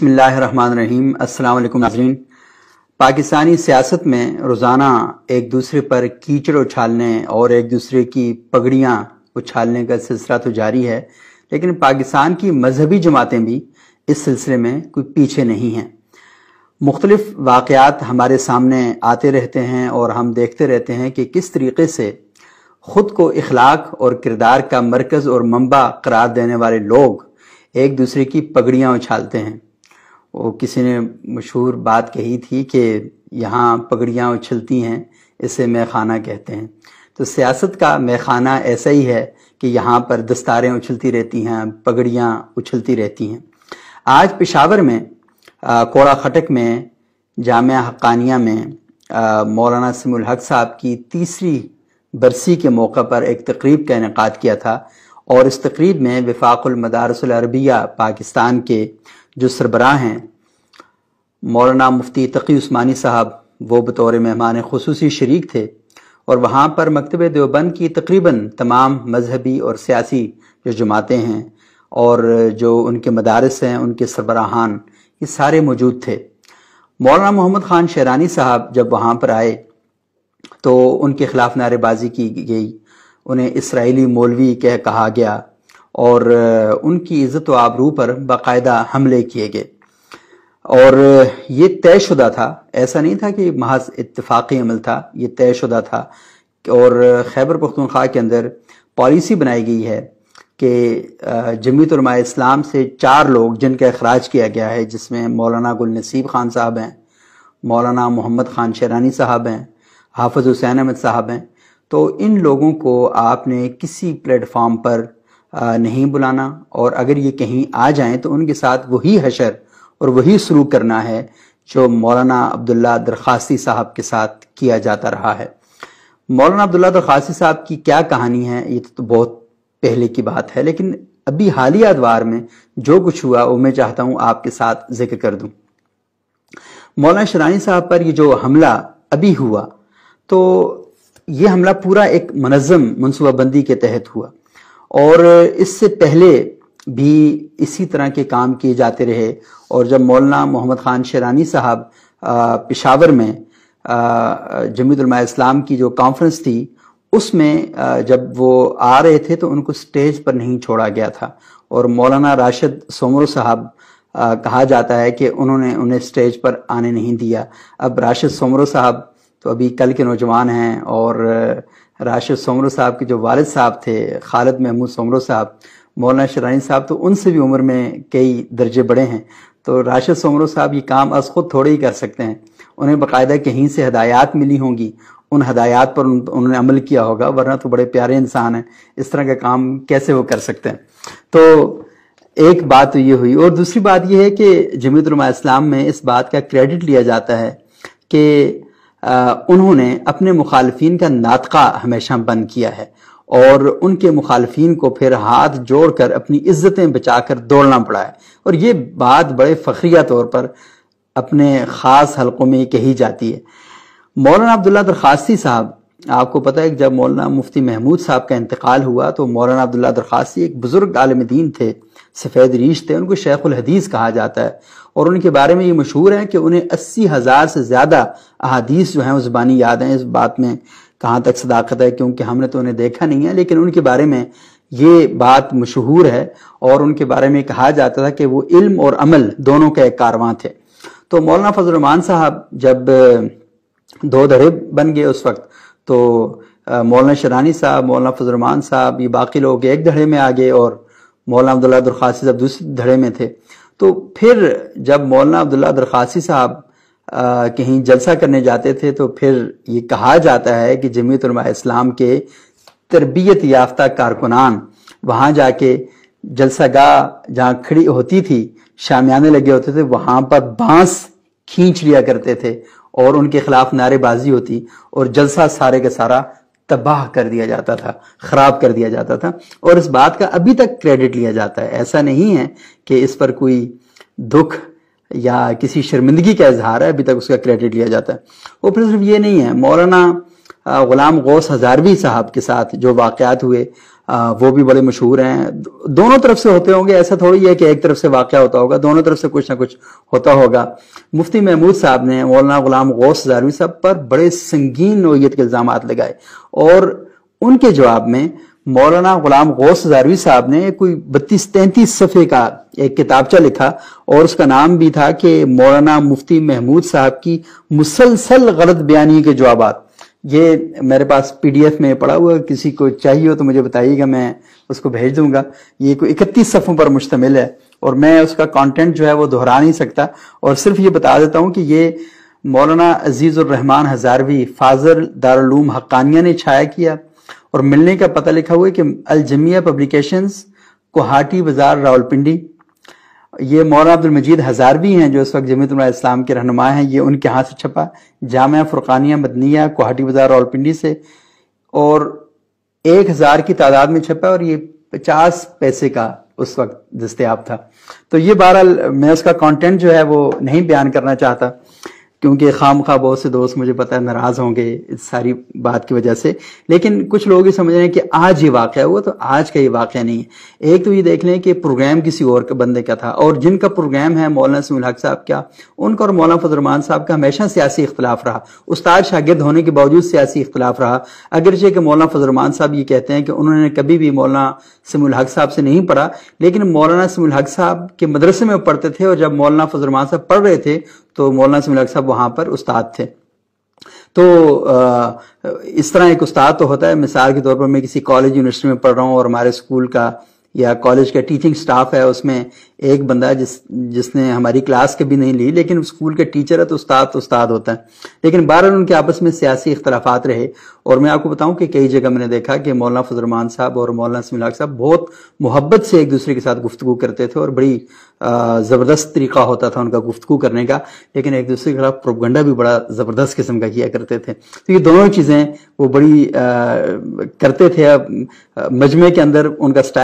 बिस्मिल्लाहिर्रहमानिर्रहीम। अस्सलाम वालेकुम नाज़रीन। पाकिस्तानी सियासत में रोज़ाना एक दूसरे पर कीचड़ उछालने और एक दूसरे की पगड़ियाँ उछालने का सिलसिला तो जारी है, लेकिन पाकिस्तान की मजहबी जमातें भी इस सिलसिले में कोई पीछे नहीं हैं। मुख्तलिफ वाक़यात हमारे सामने आते रहते हैं और हम देखते रहते हैं कि किस तरीके से ख़ुद को इखलाक और किरदार का मरकज़ और मंबा करार देने वाले लोग एक दूसरे की पगड़ियाँ उछालते हैं। वो किसी ने मशहूर बात कही थी कि यहाँ पगड़ियाँ उछलती हैं, इसे मैखाना कहते हैं। तो सियासत का मैखाना ऐसा ही है कि यहाँ पर दस्तारें उछलती रहती हैं, पगड़ियाँ उछलती रहती हैं। आज पेशावर में कोड़ा खटक में जामिया हक्कानिया में मौलाना सिमुल हक साहब की 3री बरसी के मौका पर एक तकरीब का इनेकाद किया था और इस तकरीब में वफाकुल मदारिस अल अरबिया पाकिस्तान के जो सरबराह हैं मौलाना मुफ्ती तकी उस्मानी साहब, वो बतौर मेहमान खुसूसी शरीक थे और वहाँ पर मकतब देवबंद की तकरीबन तमाम मजहबी और सियासी जो जमातें हैं और जो उनके मदारिस हैं उनके सरबराहान ये सारे मौजूद थे। मौलाना मोहम्मद ख़ान शेरानी साहब जब वहाँ पर आए तो उनके खिलाफ नारेबाजी की गई, उन्हें इसराइली मौलवी कहा गया और उनकी इज़्ज़त व आबरू पर बाकायदा हमले किए गए। और ये तयशुदा था, ऐसा नहीं था कि महज इत्तेफाकी अमल था, ये तयशुदा था। और खैबर पख्तूनख्वा के अंदर पॉलिसी बनाई गई है कि जमीयत उलमा इस्लाम से 4 लोग जिनका अखराज किया गया है, जिसमें मौलाना गुल नसीब खान साहब हैं, मौलाना मोहम्मद ख़ान शेरानी साहब हैं, हाफिज़ हुसैन अहमद साहब हैं, तो इन लोगों को आपने किसी प्लेटफॉर्म पर नहीं बुलाना और अगर ये कहीं आ जाएं तो उनके साथ वही हशर और वही सलूक करना है जो मौलाना अब्दुल्ला दरखास्ती साहब के साथ किया जाता रहा है। मौलाना अब्दुल्ला दरखास्ती साहब की क्या कहानी है ये तो बहुत पहले की बात है, लेकिन अभी हालिया अदवार में जो कुछ हुआ वो मैं चाहता हूँ आपके साथ जिक्र कर दूँ। मौलाना शेरानी साहब पर ये जो हमला अभी हुआ तो ये हमला पूरा एक मनज़्ज़म मनसूबाबंदी के तहत हुआ और इससे पहले भी इसी तरह के काम किए जाते रहे। और जब मौलाना मोहम्मद ख़ान शेरानी साहब पेशावर में जमीयत उलमा इस्लाम की जो कॉन्फ्रेंस थी उसमें जब वो आ रहे थे तो उनको स्टेज पर नहीं छोड़ा गया था और मौलाना राशिद सोमरो साहब कहा जाता है कि उन्होंने उन्हें स्टेज पर आने नहीं दिया। अब राशिद सोमरो साहब तो अभी कल के नौजवान हैं और राशिद सोमरो साहब के जो वालिद साहब थे खालिद महमूद सोमरो साहब, मौलाना शेरानी साहब तो उनसे भी उम्र में कई दर्जे बड़े हैं। तो राशिद सोमरो साहब ये काम अस खुद थोड़े ही कर सकते हैं, उन्हें बाकायदा कहीं से हदायत मिली होंगी, उन हदायत पर उन्होंने अमल किया होगा, वरना तो बड़े प्यारे इंसान हैं, इस तरह का काम कैसे वो कर सकते हैं। तो एक बात तो ये हुई और दूसरी बात ये है कि जमीयत उलमा इस्लाम में इस बात का क्रेडिट लिया जाता है कि उन्होंने अपने मुखालफिन का नातका हमेशा बंद किया है और उनके मुखालफिन को फिर हाथ जोड़कर अपनी इज्जतें बचाकर दौड़ना पड़ा है। और ये बात बड़े फखरिया तौर पर अपने ख़ास हलकों में कही जाती है। मौलाना अब्दुल्ला दरखास्ती साहब, आपको पता है कि जब मौलाना मुफ्ती महमूद साहब का इंतकाल हुआ तो मौलाना अब्दुल्ला दरखास्ती एक बुजुर्ग आलिम दीन थे, सफ़ेद रीश थे, उनको शेखुल हदीस कहा जाता है और उनके बारे में ये मशहूर है कि उन्हें 80,000 से ज़्यादा अहादीस जो हैं वो ज़बानी याद हैं। इस बात में कहाँ तक सदाकत है क्योंकि हमने तो उन्हें देखा नहीं है, लेकिन उनके बारे में ये बात मशहूर है और उनके बारे में कहा जाता था कि वो इल्म और अमल दोनों के एक कारवां थे। तो मौलाना फजल रहमान साहब जब 2 धड़े बन गए उस वक्त, तो मौलाना शेरानी साहब, मौलाना फजल रहमान साहब, ये बाकी लोग एक धड़े में आ गए और मौलाना अब्दुल्ला दरखास्ती साहब दूसरे धड़े में थे। तो फिर जब मौलाना अब्दुल्ला दरखास्ती साहब कहीं जलसा करने जाते थे तो फिर ये कहा जाता है कि जमीयत उलमा इस्लाम के तरबियत याफ्ता कारकुनान वहाँ जाके जलसागाह जहाँ खड़ी होती थी, शामियाने लगे होते थे, वहाँ पर बांस खींच लिया करते थे और उनके खिलाफ नारेबाजी होती और जलसा सारे का सारा तबाह कर दिया जाता था, खराब कर दिया जाता था। और इस बात का अभी तक क्रेडिट लिया जाता है, ऐसा नहीं है कि इस पर कोई दुख या किसी शर्मिंदगी का इजहार है, अभी तक उसका क्रेडिट लिया जाता है। और फिर सिर्फ ये नहीं है, मौलाना गुलाम गौस हजारवी साहब के साथ जो वाक़यात हुए, وہ بھی بڑے مشہور ہیں. دونوں طرف سے ہوتے ہوں گے, ایسا تھوڑی ہے کہ ایک طرف سے واقعہ ہوتا ہوگا, دونوں طرف سے کچھ نہ کچھ ہوتا ہوگا. مفتی محمود صاحب نے مولانا غلام غوث ہزاروی صاحب پر بڑے سنگین نوعیت کے الزامات لگائے, اور ان کے جواب میں مولانا غلام غوث ہزاروی صاحب نے کوئی 32-33 صفحے کا ایک کتابچہ لکھا, اور اس کا نام بھی تھا کہ مولانا مفتی محمود صاحب کی مسلسل غلط بیانی کے جوابات. یہ میرے پاس PDF میں پڑا ہوا, کسی کو چاہیے ہو تو مجھے بتائیے گا, میں اس کو بھیج دوں گا. یہ کوئی 31 صفحوں پر مشتمل ہے, اور میں اس کا کانٹینٹ جو ہے وہ دہرا نہیں سکتا, اور صرف یہ بتا دیتا ہوں کہ یہ مولانا عزیز الرحمان ہزاروی فاضل دارالعلوم حقانیہ نے چھایا کیا, اور ملنے کا پتہ لکھا ہوا ہے کہ الجمیہ پبلیکیشنز, کوہاٹی بازار, راولپنڈی. یہ مولانا عبد المجید ہزاروی ہیں جو اس وقت جمعیت علماء اسلام کے رہنما ہیں, یہ ان کے ہاتھ سے چھپا, جامعہ فرقانیہ مدنیہ, کوہاٹی بازار, راولپنڈی سے, اور 1000 کی تعداد میں چھپا, اور یہ 50 پیسے کا اس وقت دستیاب تھا. تو یہ بہرحال میں اس کا کانٹینٹ جو ہے وہ نہیں بیان کرنا چاہتا, کیونکہ خام خواہ بہت سے دوست مجھے پتہ ہے ناراض ہوں گے اس ساری بات کی وجہ سے. لیکن کچھ لوگ یہ سمجھ رہے ہیں کہ آج یہ واقعہ ہوا, تو آج کا یہ واقعہ نہیں ہے. ایک تو یہ دیکھ لیں کہ پروگرام کسی اور بندے کا تھا, اور جن کا پروگرام ہے مولانا سمیع الحق صاحب کا, ان کا اور مولانا فضل الرحمان صاحب کا ہمیشہ سیاسی اختلاف رہا. استاد شاگرد ہونے کے باوجود سیاسی اختلاف رہا, اگرچہ کہ مولانا فضل الرحمان صاحب یہ کہتے ہیں کہ انہوں نے کبھی بھی مولانا سمیع الحق صاحب سے نہیں پڑھا, لیکن مولانا سمیع الحق صاحب کے مدرسے میں پڑھتے تھے, اور جب مولانا فضل الرحمان صاحب پڑھ رہے تھے تو مولانا سمیع الحق صاحب وہاں پر استاد تھے. تو اس طرح ایک استاد تو ہوتا ہے. مثال کے طور پر میں کسی کالج یونیورسٹی میں پڑھ رہا ہوں, اور ہمارے اسکول کا یا کالج کا ٹیچنگ سٹاف ہے, اس میں ایک بندہ جس نے ہماری کلاس کبھی نہیں لی, لیکن اسکول کا ٹیچر ہے, تو استاد ہوتا ہے. لیکن بہرحال ان کے آپس میں سیاسی اختلافات رہے, اور میں آپ کو بتاؤں کہ کئی جگہ میں نے دیکھا کہ مولانا فضل الرحمان صاحب اور مولانا سمیع الحق صاحب بہت محبت سے ایک دوسرے کے ساتھ گفتگو کرتے تھے, اور بڑی زبردست طریقہ ہوتا تھا ان کا گفتگو کرنے کا, لیکن ایک دوسرے کے خلاف پروپیگنڈا بھی بڑا زبردست قسم کا کیا کرتے تھے. تو یہ دونوں چیزیں وہ بڑی کرتے تھے. مجمع کے اندر ان کا سٹائل